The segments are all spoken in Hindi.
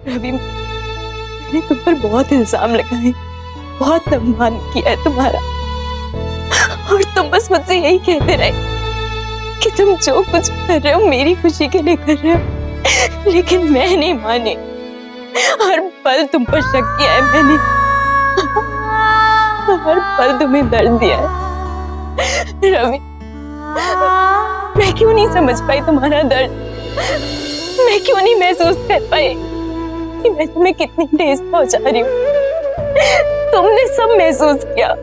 रवि, मैंने तुम पर बहुत इल्जाम लगाए, बहुत अपमान किया है तुम्हारा, और तुम बस मुझसे यही कहते रहे कि तुम जो कुछ कर रहे हो मेरी खुशी के लिए कर रहे हो, लेकिन मैं नहीं मानी। हर पल तुम पर शक किया है मैंने, हर पल तुम्हें दर्द दिया है रवि। मैं क्यों नहीं समझ पाई तुम्हारा दर्द, मैं क्यों नहीं महसूस कर पाई कि मैं तुम्हें कितनी ठेस पहुंचा रही हूँ। तुमने सब महसूस किया,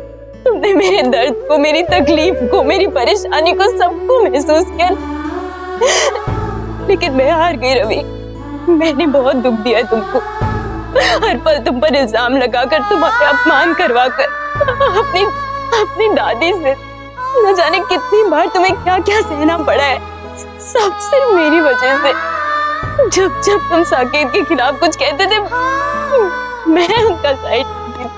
तुमने मेरे दर्द को, मेरी तकलीफ को, मेरी परेशानी को, सबको महसूस किया, लेकिन मैं हार गई रवि। मैंने बहुत दुख दिया तुमको, हर पल तुम पर इल्जाम लगाकर, तुम्हारे अपमान करवाकर, अपनी दादी से न जाने कितनी बार तुम्हें क्या क्या सहना पड़ा है, सब सिर्फ मेरी वजह से। जब जब तुम साकेत के खिलाफ कुछ कहते थे, मैं उनका साइड लेती थी,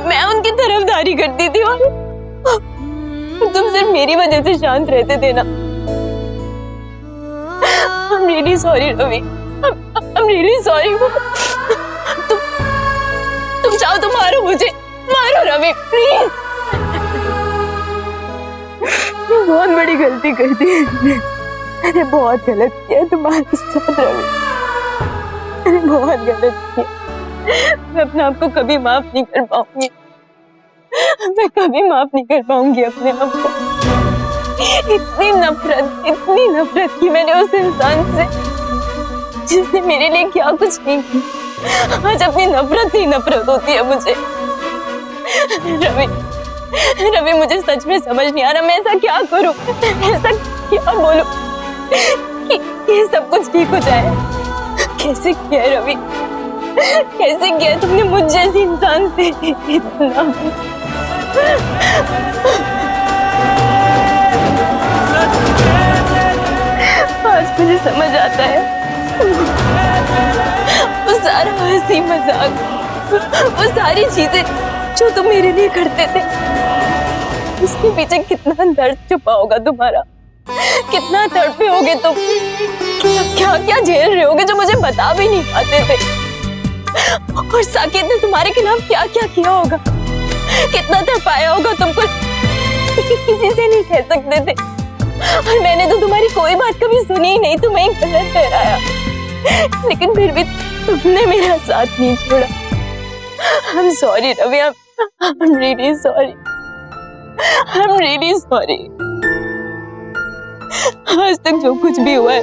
मैं उनकी तरफदारी करती थी, और तुम सिर्फ मेरी वजह से शांत रहते थे ना। I'm really sorry Ravi, I'm really sorry। तुम चाहो तो मारो मुझे, मारो रवि प्लीज। बहुत बड़ी गलती कर दी मैंने, बहुत गलत किया तुम्हारे साथ रवि, मैंने बहुत गलत किया। मैं अपने आप को कभी माफ नहीं कर पाऊंगी, मैं कभी माफ नहीं कर पाऊंगी अपने आप को। इतनी नफरत की मैंने उस इंसान से जिसने मेरे लिए क्या कुछ नहीं किया। आज अपनी नफरत ही नफरत होती है मुझे। रवि मुझे सच में समझ नहीं आ रहा, मैं ऐसा क्या करूं, ऐसा क्या बोलूं कि ये सब कुछ ठीक हो जाए। कैसे किया है रवि, कैसे किया तुमने मुझ जैसी इंसान से इतना। आज मुझे समझ आता है वो सारा हंसी मजाक, वो सारी चीजें जो तुम मेरे लिए करते थे, उसके पीछे कितना दर्द छुपा होगा तुम्हारा, कितना तड़पे होगे तुम, क्या क्या झेल रहे होगे जो मुझे बता भी नहीं पाते थे। और साकेत ने तुम्हारे खिलाफ क्या क्या किया होगा, कितना तड़पाया होगा तुमको, किसी से नहीं कह सकते थे। और मैंने तो तुम्हारी कोई बात कभी सुनी ही नहीं, तुम्हें गलत ठहराया, लेकिन फिर भी तुमने मेरा साथ नहीं छोड़ा। I'm sorry Ravi, I'm really sorry, I'm really sorry। आज तक जो कुछ भी हुआ है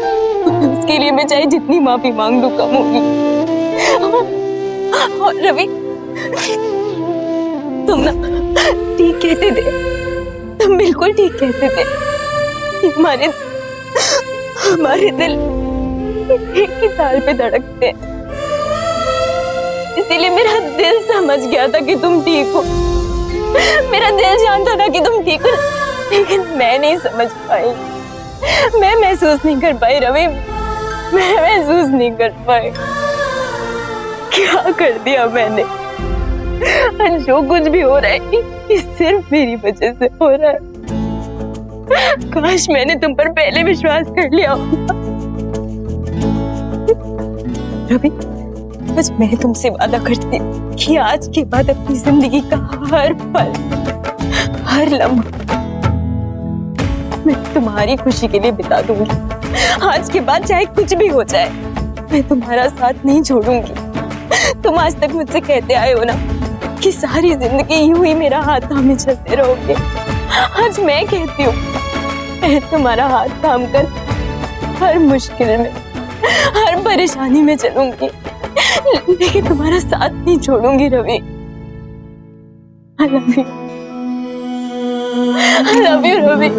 उसके लिए मैं चाहे जितनी माफी मांग लूं कम होगी। और रवि, तुम ना ठीक कहते थे, तुम बिल्कुल ठीक कहते थे। हमारे दिल एक ही ताल पे धड़कते हैं, इसीलिए मेरा दिल समझ गया था कि तुम ठीक हो, मेरा दिल जानता था कि तुम ठीक हो, लेकिन मैं नहीं समझ पाई, मैं महसूस नहीं कर पाई रवि, मैं महसूस नहीं कर पाई। क्या कर दिया मैंने, जो कुछ भी हो रहा है ये सिर्फ मेरी वजह से हो रहा है। काश मैंने तुम पर पहले विश्वास कर लिया होता। रवि, बस मैं तुमसे वादा करती हूँ कि आज के बाद अपनी जिंदगी का हर पल, हर लम्हा मैं तुम्हारी खुशी के लिए बिता दूंगी। आज के बाद चाहे कुछ भी हो जाए, मैं तुम्हारा साथ नहीं छोड़ूंगी। तुम आज तक मुझसे कहते आए हो ना कि सारी जिंदगी यूं ही मेरा हाथ थामे चलते रहोगे। आज मैं कहती हूँ मैं तुम्हारा हाथ थाम कर हर मुश्किल में, हर परेशानी में चलूंगी, लेकिन तुम्हारा साथ नहीं छोड़ूंगी Ravi. I love you, I love you Ravi,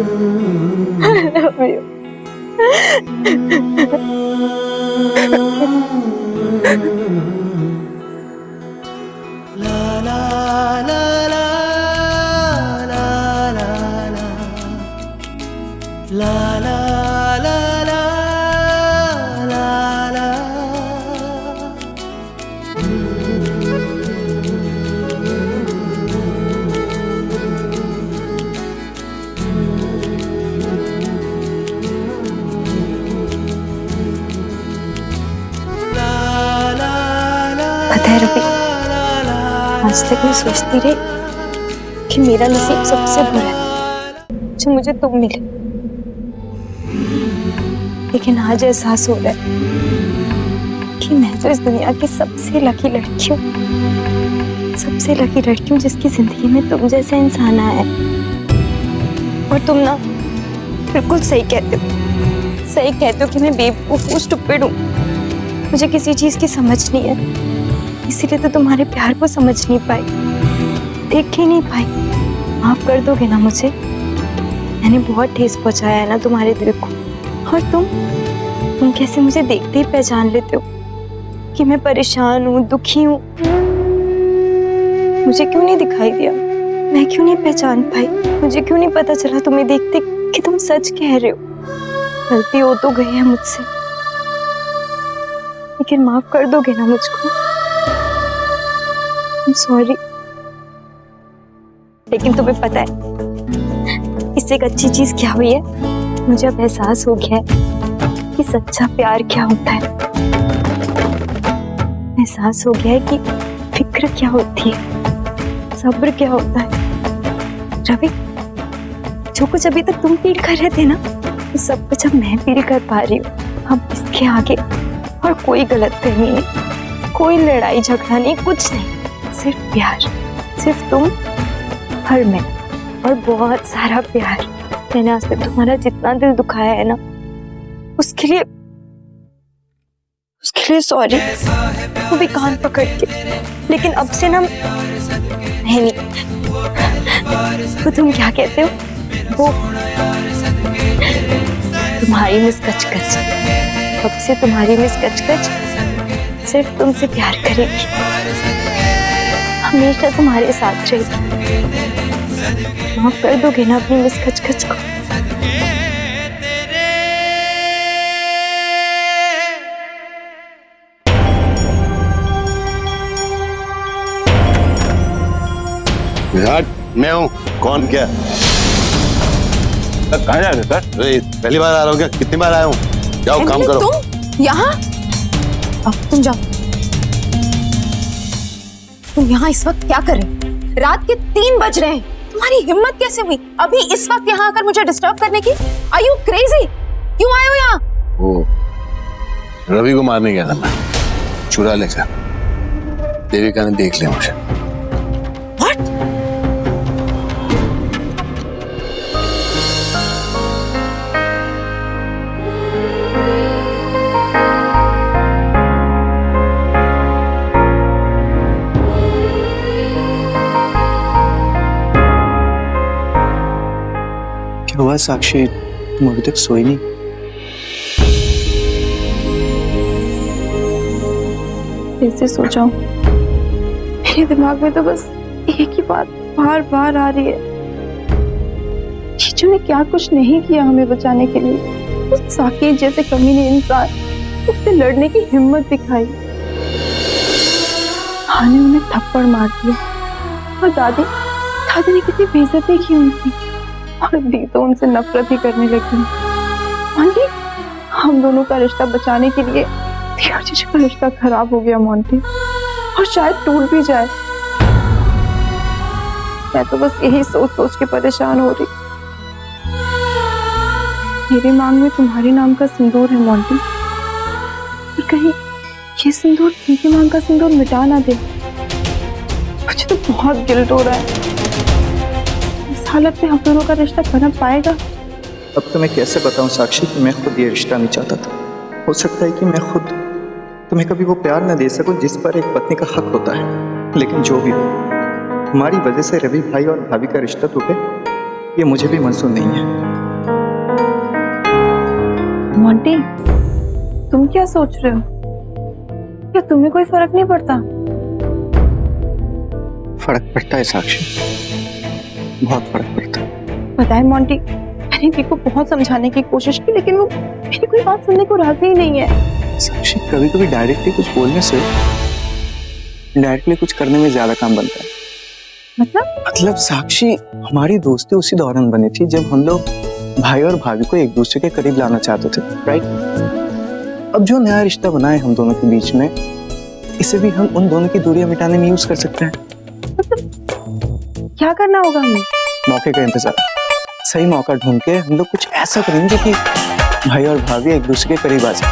I love you। La la la la la la la la la la la la। La आज तक मैं सोचती रही कि मेरा नसीब सबसे बुरा है जो मुझे तुम मिले, लेकिन आज एहसास हो रहा है कि मैं तो इस दुनिया की सबसे लकी लड़की हूँ, सबसे लकी लड़की हूँ जिसकी जिंदगी में तुम जैसा इंसान आया है। और तुम ना बिल्कुल सही कहते हो कि मैं बेवकूफ हूँ, स्टूपिड हूँ, मुझे किसी चीज की समझ नहीं है, इसीलिए तो तुम्हारे प्यार को समझ नहीं पाई, देख ही नहीं पाई। माफ कर दोगे ना मुझे? मैंने बहुत ठेस पहुंचाया है ना तुम्हारे दिल को। और तुम कैसे मुझे देखते ही पहचान लेते हो कि मैं परेशान हूँ, दुखी हूँ। मुझे क्यों नहीं दिखाई दिया? मैं क्यों नहीं पहचान पाई? मुझे क्यों नहीं पता चला तुम्हें देखते कि तुम सच कह रहे हो? गलती हो तो गई है मुझसे, लेकिन माफ कर दोगे ना मुझको? सॉरी। लेकिन तुम्हें पता है इससे एक अच्छी चीज क्या हुई है? मुझे अब एहसास हो गया है कि सच्चा प्यार क्या होता है। एहसास हो गया है कि फिक्र क्या होती है, सब्र क्या होता है। रवि, जो कुछ अभी तक तुम फील कर रहे थे ना, वो सब कुछ अब मैं फील कर पा रही हूँ। अब इसके आगे और कोई गलतफहमी नहीं, कोई लड़ाई झगड़ा नहीं, कुछ नहीं, सिर्फ प्यार, सिर्फ तुम और मैं, और बहुत सारा प्यार। मैंने आज तक तुम्हारा जितना दिल दुखाया है ना, उसके लिए सॉरी। वो भी कान पकड़ के, लेकिन अब से ना नहीं। तो तुम क्या कहते हो? वो तुम्हारी मिस कचकच, अब से तुम्हारी मिस कचकच सिर्फ तुमसे प्यार करेगी, हमेशा तुम्हारे साथ रहेगी। माफ कर दोगे ना अपनी मिस कचकच को? विराट, मैं हूँ। कौन? क्या सर कहाँ जा रहे सर? पहली बार आ रहा हूँ क्या? कितनी बार आया हूँ? जाओ काम करो। तुम यहाँ? तुम जाओ। तुम यहाँ इस वक्त क्या कर रहे हो? रात के 3 बज रहे हैं। तुम्हारी हिम्मत कैसे हुई अभी इस वक्त यहाँ आकर मुझे डिस्टर्ब करने की? Are you crazy? क्यों आए हो यहाँ? ओ, रवि को मारने गया था मैं, चुरा लेकर। देविका ने देख लिया मुझे। What? क्या हुआ साक्षी, तुम अभी तक सोई नहीं? कैसे सो जाऊं? मेरे दिमाग में तो बस एक ही बात बार बार आ रही है। चीचू ने क्या कुछ नहीं किया हमें बचाने के लिए। उस साकेत जैसे कमीने इंसान, उससे लड़ने की हिम्मत दिखाई। हाँ ने उन्हें थप्पड़ मार दिया, और दादी ने कितनी बेइज्जती की उनकी, और दी तो उनसे नफरत ही करने लगी। आंटी, हम दोनों का रिश्ता बचाने के लिए चीचू का रिश्ता खराब हो गया मोंटी, और शायद टूट भी जाए। मैं तो बस यही सोच सोच के परेशान हो रही। मेरी मांग में तुम्हारे नाम का सिंदूर है मोंटी, और कहीं ये सिंदूर की मांग का सिंदूर मिटा ना दे। मुझे तो बहुत गिल्ट हो रहा है। इस हालत में हम दोनों का रिश्ता बन पाएगा? अब तो मैं कैसे बताऊं साक्षी कि मैं खुद ये रिश्ता नहीं चाहता था। हो सकता है कि मैं खुद तुम्हें कभी वो प्यार न दे सकूं जिस पर एक पत्नी का हक होता है, लेकिन जो भी हो, हमारी वजह से रवि भाई और भाभी का रिश्ता टूटे, ये मुझे भी मंजूर नहीं है। मोंटी, तुम क्या सोच रहे हो? क्या तुम्हें कोई फर्क नहीं पड़ता? फर्क पड़ता है साक्षी, बहुत फर्क पड़ता है। पता है मोंटी, मैंने दी को बहुत समझाने की कोशिश की, लेकिन वो मेरी कोई बात सुनने को राजी ही नहीं है। साक्षी, कभी कभी डायरेक्टली कुछ बोलने से डायरेक्टली कुछ करने में ज्यादा काम बनता है। मतलब साक्षी, हमारी दोस्ती उसी दौरान बनी थी जब हम लोग भाई और भाभी को एक दूसरे के करीब लाना चाहते थे, राइट? अब जो नया रिश्ता बना है हम दोनों के बीच में, इसे भी हम उन दोनों की दूरियां मिटाने में यूज कर सकते हैं। क्या करना होगा हमें? मौके का इंतजार, सही मौका ढूंढ के हम लोग कुछ ऐसा करेंगे कि भाई और भाभी एक दूसरे के करीब आ जाए।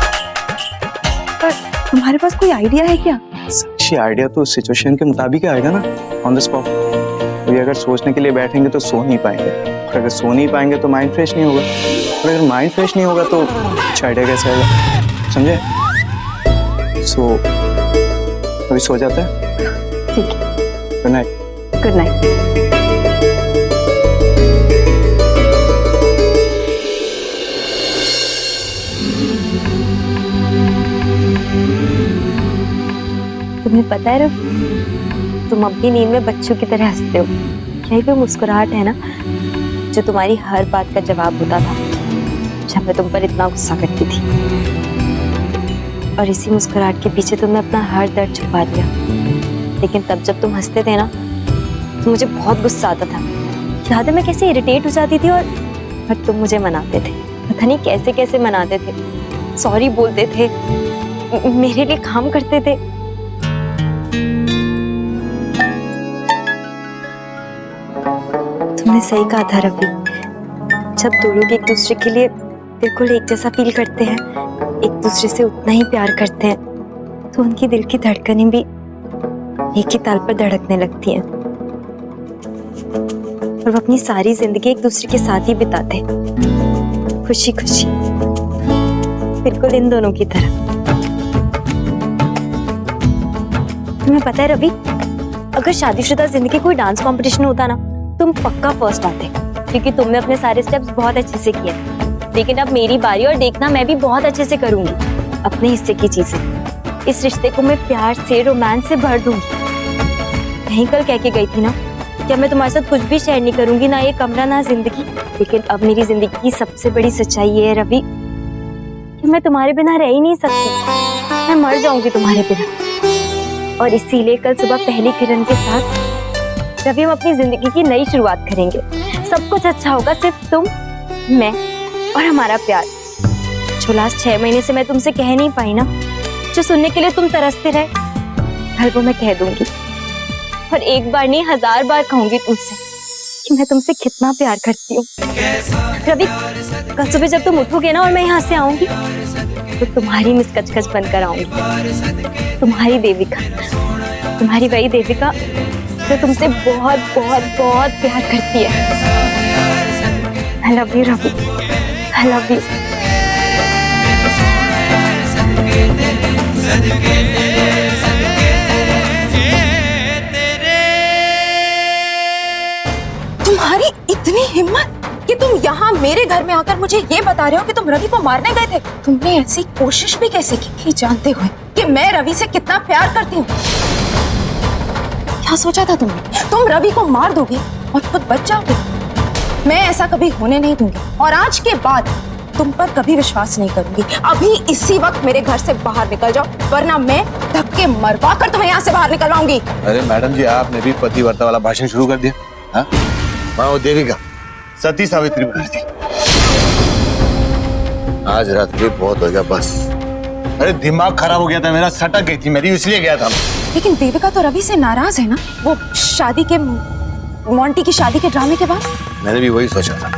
पर तुम्हारे पास कोई आइडिया है क्या? साक्षी, आइडिया तो सिचुएशन के मुताबिक आएगा ना, ऑन द स्पॉट। अभी अगर सोचने के लिए बैठेंगे तो सो नहीं पाएंगे, और अगर सो नहीं पाएंगे तो माइंड फ्रेश नहीं होगा, और अगर माइंड फ्रेश नहीं होगा तो कुछ आइडिया कैसे आएगा, समझे? सो अभी सो जाता है। ठीक है, गुड नाइट। Good night. तुम्हें पता है रवि, तुम अपनी नींद में बच्चों की तरह हंसते हो। यही कोई मुस्कुराहट है ना जो तुम्हारी हर बात का जवाब होता था जब मैं तुम पर इतना गुस्सा करती थी। और इसी मुस्कुराहट के पीछे तुमने अपना हर दर्द छुपा दिया। लेकिन तब जब तुम हंसते थे ना तो मुझे बहुत गुस्सा आता था। याद है मैं कैसे इरिटेट हो जाती थी, और तुम मुझे मनाते थे। पता नहीं कैसे कैसे मनाते थे, सॉरी बोलते थे, मेरे लिए काम करते थे। तुमने सही कहा था रवि, जब दो लोग एक दूसरे के लिए बिल्कुल एक जैसा फील करते हैं, एक दूसरे से उतना ही प्यार करते हैं, तो उनकी दिल की धड़कनें भी एक ही ताल पर धड़कने लगती हैं। और वो अपनी सारी जिंदगी एक दूसरे के साथ ही बिताते, खुशी खुशी, बिल्कुल इन दोनों की तरह। तुम्हें पता है रवि, अगर शादीशुदा जिंदगी कोई डांस कंपटीशन होता ना, तुम पक्का फर्स्ट आते, क्योंकि तुमने अपने सारे स्टेप्स बहुत अच्छे से किए। लेकिन अब मेरी बारी, और देखना मैं भी बहुत अच्छे से करूंगी अपने हिस्से की चीजें। इस रिश्ते को मैं प्यार से, रोमांस से भर दूंगी। नहीं कल कह के गई थी ना कि मैं तुम्हारे साथ कुछ भी शेयर नहीं करूंगी, ना ये कमरा ना जिंदगी। लेकिन अब मेरी जिंदगी की सबसे बड़ी सच्चाई ये है रवि कि मैं तुम्हारे बिना रह ही नहीं सकती। मैं मर जाऊंगी तुम्हारे बिना। और इसीलिए कल सुबह पहली किरण के साथ रवि हम अपनी जिंदगी की नई शुरुआत करेंगे। सब कुछ अच्छा होगा, सिर्फ तुम, मैं और हमारा प्यार। जो लास्ट 6 महीने से मैं तुमसे कह नहीं पाई ना, जो सुनने के लिए तुम तरसते रहे, कल वो मैं कह दूंगी। और एक बार नहीं 1000 बार कहूंगी तुमसे कि मैं तुमसे कितना प्यार करती हूँ। रवि, कल सुबह जब तुम उठोगे ना और मैं यहाँ से आऊंगी, तो तुम्हारी मिस कचकच बनकर आऊंगी। तुम्हारी देविका, तुम्हारी वही देविका जो तुमसे बहुत बहुत बहुत प्यार करती है। I love you Ravi, I love you। तुम्हारी इतनी हिम्मत कि तुम यहाँ मेरे घर में आकर मुझे ये बता रहे हो कि तुम रवि को मारने गए थे। तुमने ऐसी कोशिश भी कैसे की, ये जानते हुए कि मैं रवि से कितना प्यार करती हूँ? क्या सोचा था तुमने? तुम रवि को मार दोगे और खुद बच जाओगे? मैं ऐसा कभी होने नहीं दूंगी, और आज के बाद तुम पर कभी विश्वास नहीं करूंगी। अभी इसी वक्त मेरे घर से बाहर निकल जाओ, वरना मैं धक्के मरवा कर तुम्हें यहाँ से बाहर निकलवाऊंगी। अरे मैडम जी, आपने भी पतिव्रता वाला भाषण शुरू कर दिया। हाँ, माँ वो देविका सती सावित्री बन रही थी। आज रात भी बहुत हो गया बस। अरे दिमाग खराब हो गया था मेरा, सटक गई थी मेरी, इसलिए गया था। लेकिन देविका तो रवि से नाराज है ना, वो शादी के, मोंटी की शादी के ड्रामे के बाद। मैंने भी वही सोचा था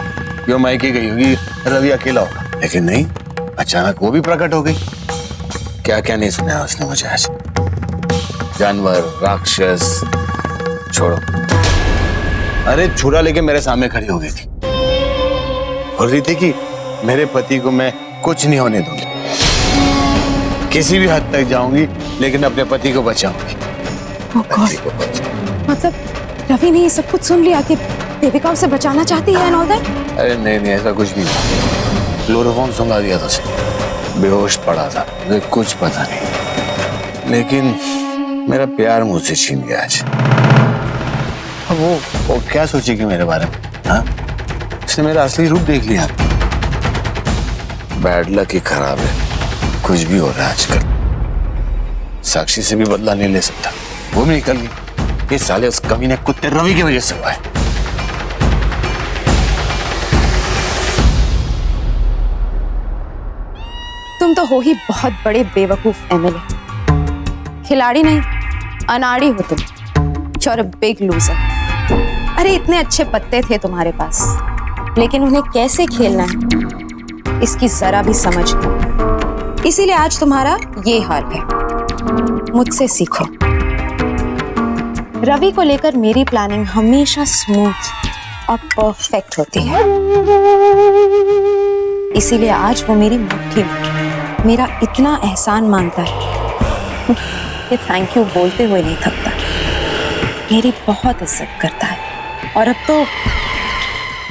कि वो मायके गई होगी, रवि अकेला होगा, लेकिन नहीं, अचानक वो भी प्रकट हो गई। क्या क्या नहीं सुनाया उसने मुझे आज। जानवर, राक्षस, छोड़ो। अरे छुरा लेके मेरे सामने खड़ी हो गई थी, बोल रही थी कि मेरे पति को मैं कुछ नहीं होने दूंगी, किसी भी हद तक जाऊंगी, लेकिन अपने पति को बचाऊंगी। मतलब रवि ने ये सब कुछ सुन लिया कि देविका उसे बचाना चाहती है एंड ऑल दैट? अरे नहीं नहीं, ऐसा कुछ नहीं हुआ। क्लोरोफॉर्म सुंघा दिया था उसे, बेहोश पड़ा था, मुझे कुछ पता नहीं। लेकिन मेरा प्यार मुझसे छीन गया आज। अब वो क्या सोचेगी मेरे बारे में? हाँ, उसने मेरा असली रूप देख लिया। बैड लक ही खराब है, कुछ भी हो रहा है आजकल। साक्षी से भी बदला नहीं ले सकता, वो भी निकल गई। ये साले उस कमीने कुत्ते रवि की वजह से हुआ है। तुम तो हो ही बहुत बड़े बेवकूफ एमएलए, खिलाड़ी नहीं अनाड़ी हो तुम। You're a big loser. अरे इतने अच्छे पत्ते थे तुम्हारे पास, लेकिन उन्हें कैसे खेलना है इसकी जरा भी समझ नहीं। इसीलिए आज तुम्हारा ये हाल है। मुझसे सीखो। रवि को लेकर मेरी प्लानिंग हमेशा स्मूथ और परफेक्ट होती है, इसीलिए आज वो मेरी मुट्ठी में मेरा इतना एहसान मानता है कि थैंक यू बोलते हुए नहीं थकता। मेरी बहुत इज्जत करता है और अब तो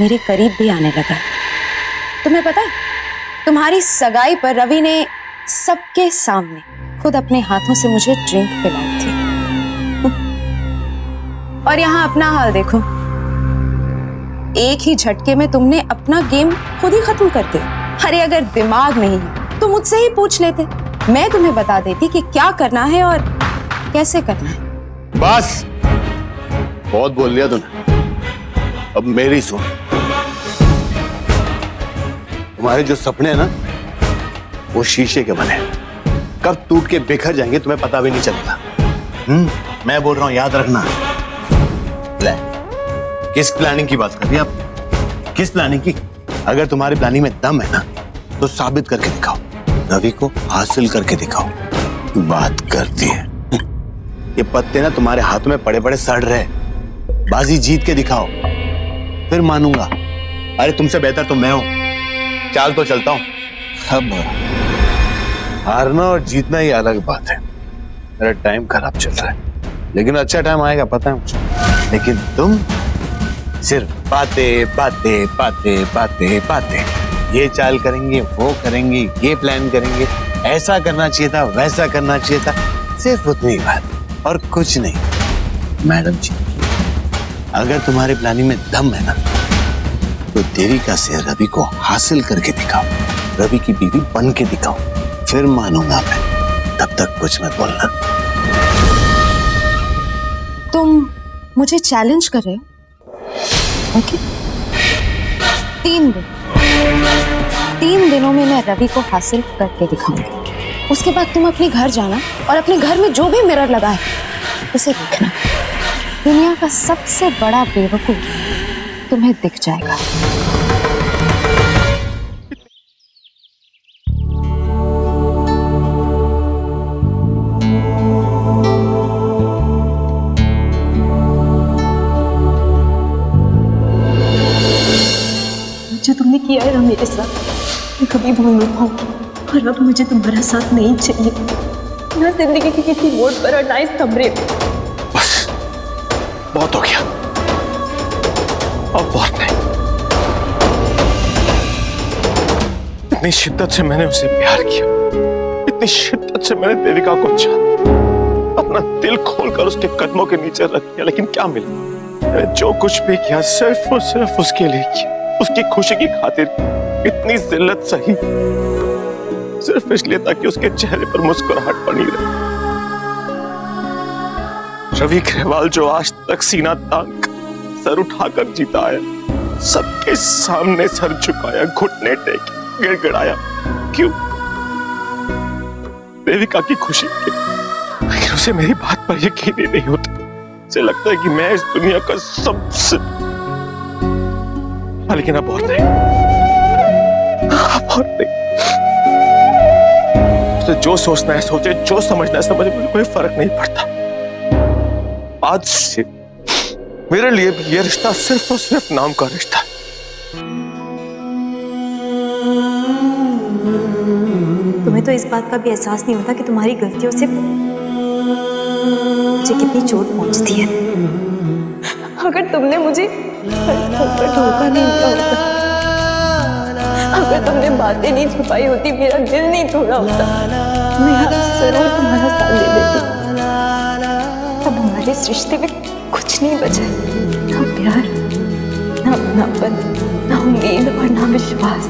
मेरे करीब भी आने लगा है। तुम्हें पता है, तुम्हारी सगाई पर रवि ने सबके सामने खुद अपने हाथों से मुझे ड्रिंक पिलाई थी। और यहाँ अपना हाल देखो, एक ही झटके में तुमने अपना गेम खुद ही खत्म कर दिया। अरे अगर दिमाग नहीं है तो मुझसे ही पूछ लेते, मैं तुम्हें बता देती कि क्या करना है और कैसे करना है। बस बहुत बोल लिया तूने, अब मेरी सुन। तुम्हारे जो सपने हैं ना, वो शीशे के बने, कब टूट के बिखर जाएंगे तुम्हें पता भी नहीं चलेगा। मैं बोल रहा हूं, याद रखना। किस प्लानिंग की बात कर रही है आप? किस प्लानिंग की? अगर तुम्हारी प्लानिंग में दम है ना, तो साबित करके दिखाओ, रवि को हासिल करके दिखाओ। बात करती है। ये पत्ते ना तुम्हारे हाथों में पड़े पड़े सड़ रहे, बाजी जीत के दिखाओ, फिर मानूंगा। अरे तुमसे बेहतर तो मैं हूं, चाल तो चलता हूं। अब हारना और जीतना ही अलग बात है। मेरा टाइम खराब चल रहा है, लेकिन अच्छा टाइम आएगा, पता है मुझे। लेकिन तुम सिर्फ बातें बातें बातें बातें बातें, ये चाल करेंगे, वो करेंगे, ये प्लान करेंगे, ऐसा करना चाहिए था, वैसा करना चाहिए था, सिर्फ उतनी बात और कुछ नहीं। मैडम जी, अगर तुम्हारी प्लानिंग में दम है ना, तो देविका से रवि को हासिल करके दिखाओ, रवि की बीवी बन के दिखाओ, फिर मानूंगा मैं। तब तक कुछ मत बोलना। तुम मुझे चैलेंज कर रहे हो? ओके, 3 दिनों में मैं रवि को हासिल करके दिखाऊंगी। उसके बाद तुम अपने घर जाना और अपने घर में जो भी मिरर लगा है उसे देखना। दुनिया का सबसे बड़ा बेवकूफ तुम्हें दिख जाएगा। जो तुमने किया है ना मेरे साथ, मैं कभी भूल नहीं पाऊंगी। और अब मुझे तुम्हारा साथ नहीं चाहिए, ना जिंदगी के किसी मोड़ पर और ना इस कमरे में। बस बहुत हो गया, अब बहुत नहीं। इतनी शिद्दत से मैंने उसे प्यार किया, इतनी शिद्दत से मैंने देविका को चाहा, अपना दिल खोलकर उसके कदमों के नीचे रख दिया, लेकिन क्या मिला? मैंने जो कुछ भी किया सिर्फ और सिर्फ उसके लिए किया, उसकी खुशी की खातिर। इतनी जिल्लत सही सिर्फ इसलिए ताकि उसके चेहरे पर मुस्कुराहट बनी रहे। रवि ग्रेवाल जो आज तक सीना तान सर उठाकर जीता आया, सबके सामने सर झुकाया, घुटने टेके, गिड़गिड़ाया, क्यों? देविका की खुशी के। लेकिन उसे मेरी बात पर यकीन ही नहीं होता। उसे लगता है कि मैं इस दुनिया का सबसे, लेकिन अब बहुत नहीं, बहुत नहीं। उसे जो सोचना है सोचे, जो समझना है समझे, मुझे कोई फर्क नहीं पड़ता। आज से मेरे लिए भी ये रिश्ता सिर्फ और सिर्फ नाम का रिश्ता है। तुम्हें तो इस बात का भी एहसास नहीं होता कि तुम्हारी गलतियों से मुझे कितनी चोट पहुंचती है। अगर तुमने मुझे धोखा नहीं दिया होता, अगर तुमने बातें नहीं छुपाई होती, मेरा दिल नहीं तोड़ा होता, मैं आज जरूर तुम्हारा साथ दे देती। अब हमारे इस रिश्ते में कुछ नहीं बचा, ना प्यार, ना अपनापन, ना उम्मीद और ना विश्वास।